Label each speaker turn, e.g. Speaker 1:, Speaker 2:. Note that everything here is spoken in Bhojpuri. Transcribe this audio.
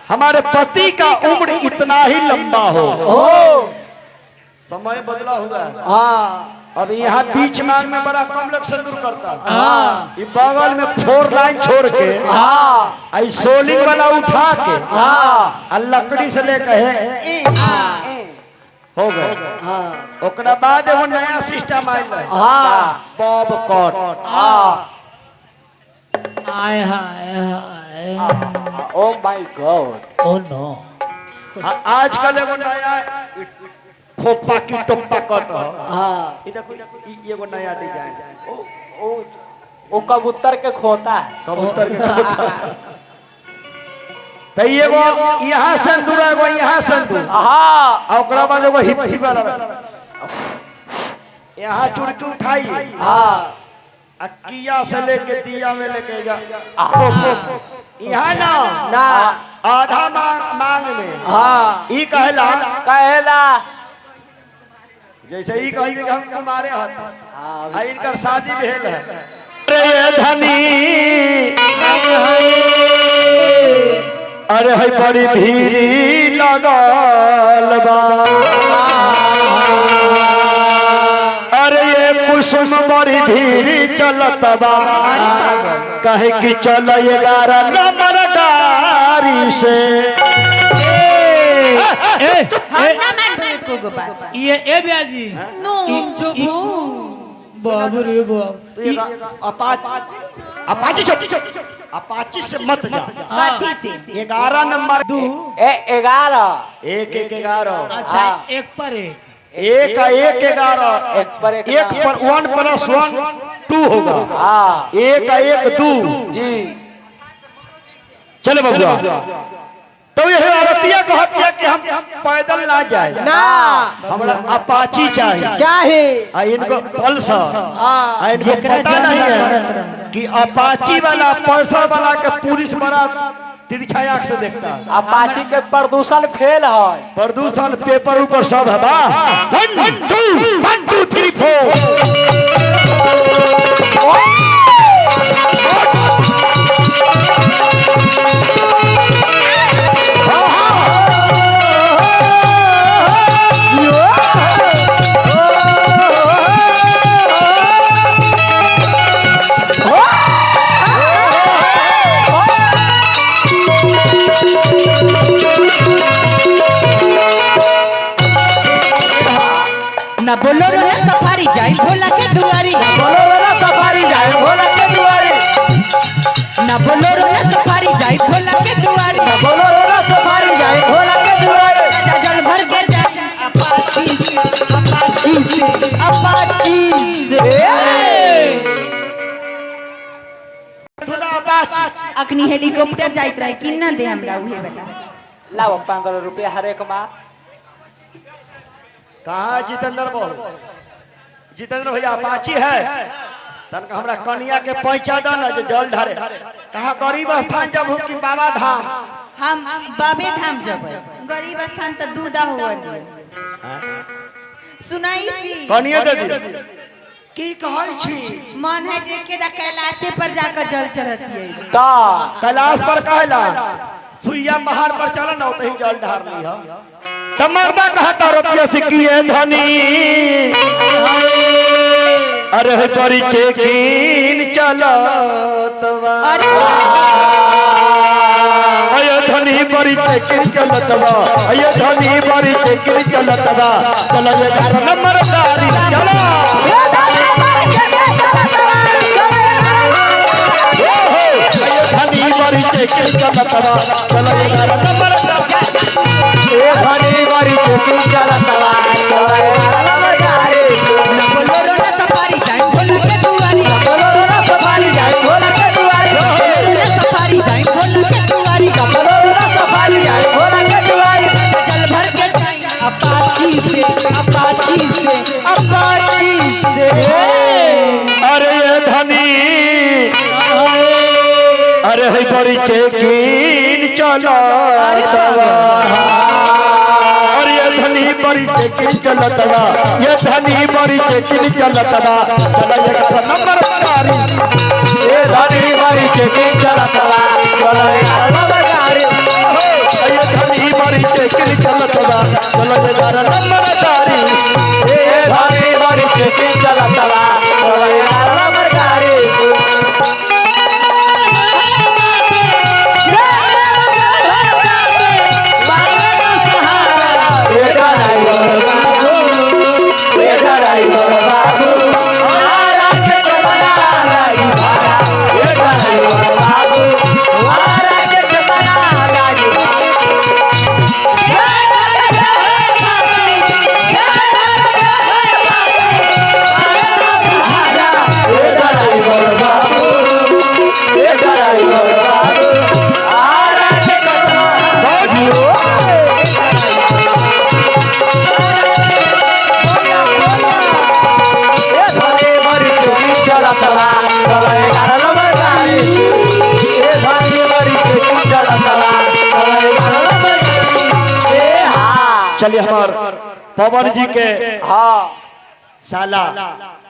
Speaker 1: हमारे पति का उम्र इतना ही लंबा हो। समय बदला हुआ है। अब यहाँ बीच मांग में बड़ा कम लोग सिंदूर करता है। बगल में 4 लाइन छोड़ के आई सोलिंग वाला उठा के लकड़ी से लेकर हो गए। ओकरा बाद एगो नया सिस्टम आयल है Bob cut.
Speaker 2: Hi hi hi
Speaker 3: oh my God
Speaker 2: oh no.
Speaker 1: आजकल एगो नया खोपा की टोपा कट एगो नया डिजाइन।
Speaker 3: ओ कबूतर के खोता है।
Speaker 1: कबूतर के खोता तो एगो यहाँ सिंदूर एगो यहाँ सिंदूर ओकरा बाद एगो हिप्पी वाला यहाँ चुड़की उठाई किया से लेके दिया में लेके जा यहाँ ना आधा मांग में ई कहला जैसे ही कही कि हम तुम्हारे हाथ इनकर शादी भेल है। अरे धनी अरे है बड़ी भीड़ लगल बा। अरे ये कुसुम बड़ी भीड़ चलत बा कहे कि चल 11 नंबर गाड़ी से।
Speaker 2: ये ब्याजी बाबू रे बाबू
Speaker 1: अपाची से मत जा।
Speaker 3: 11
Speaker 1: नंबर
Speaker 3: 11
Speaker 1: एक 11।
Speaker 2: अच्छा एक पर एक
Speaker 1: 11 1 पर 1+1 2 होगा। 1 1 2
Speaker 3: जी।
Speaker 1: चले बबुआ तो ये औरतिया कहती है कि हम पैदल ना जाए
Speaker 3: ना
Speaker 1: हमरा अपाची चाहिए। इनको पल्सर इनको पता नहीं है कि अपाची वाला पल्सर वाला के पुलिस बड़ा तिरछा आंख से देखता है।
Speaker 3: अपाची के प्रदूषण फेल है।
Speaker 1: प्रदूषण पेपर ऊपर सब है। 1 2 3 4
Speaker 4: ना बोलोरो ना सफारी जाए भोला के दुआरी।
Speaker 3: बोलोरो ना सफारी जाए भोला के दुआरी।
Speaker 4: ना बोलोरो ना सफारी जाए भोला के दुआरी।
Speaker 3: बोलोरो ना सफारी जाए भोला के दुआरी।
Speaker 4: जल भर के जाए अपाची से अखनी हेलीकॉप्टर जाइत रहे कि ना दे हमरा उहे वाला
Speaker 3: लाओ 15 रुपया हर एक माँ।
Speaker 1: कहाँ जितेंद्र बोल जितेंद्र भैया अपाची है तनका हमरा कनिया के पैसा दो ना जो जल ढारे। कहाँ गरीब स्थान जब हो कि बाबा धाम।
Speaker 4: हम बाबे धाम जब गरीब स्थान तो दूधा हुआ सुनाई सी
Speaker 1: कनिया दे दी की कहै छी।
Speaker 4: मन है जे के दा कैलाशे पर जाकर जल चढ़ती है।
Speaker 1: कैलाश पर कहला सुइया पहाड़ पर चला ना उतही जल ढार ली है। तमर्दा कहता रुपया सिक्किए धनी अरे बड़ी चेकिन चलत बा। अय धनी बड़ी चेकिन चलत बा। अय धनी बड़ी चेकिन चलत बा। चलो 11 नंबर गाड़ी चलो। धनी बड़ी चेकिन चलत बा। चलो 11 नंबर
Speaker 4: बोलोरो ना सफारी जाए भोला के दुआरी। बोलोरो ना सफारी जाए भोला के दुआरी। जल भर के जाए अपाची से।
Speaker 1: अरे ये धनी अरे है बड़ी चेकिन चलत बा। अरे ये धनी बड़ी चेकिन चलत बा। ये धनी बड़ी चेकिन चलत बा। चला 11 नंबर गाड़ी।
Speaker 3: ये धनी बड़ी चेकिन चलत बा। चलो 11 नंबर गाड़ी।
Speaker 1: चलिए हमार पवन जी के
Speaker 3: हाँ
Speaker 1: साला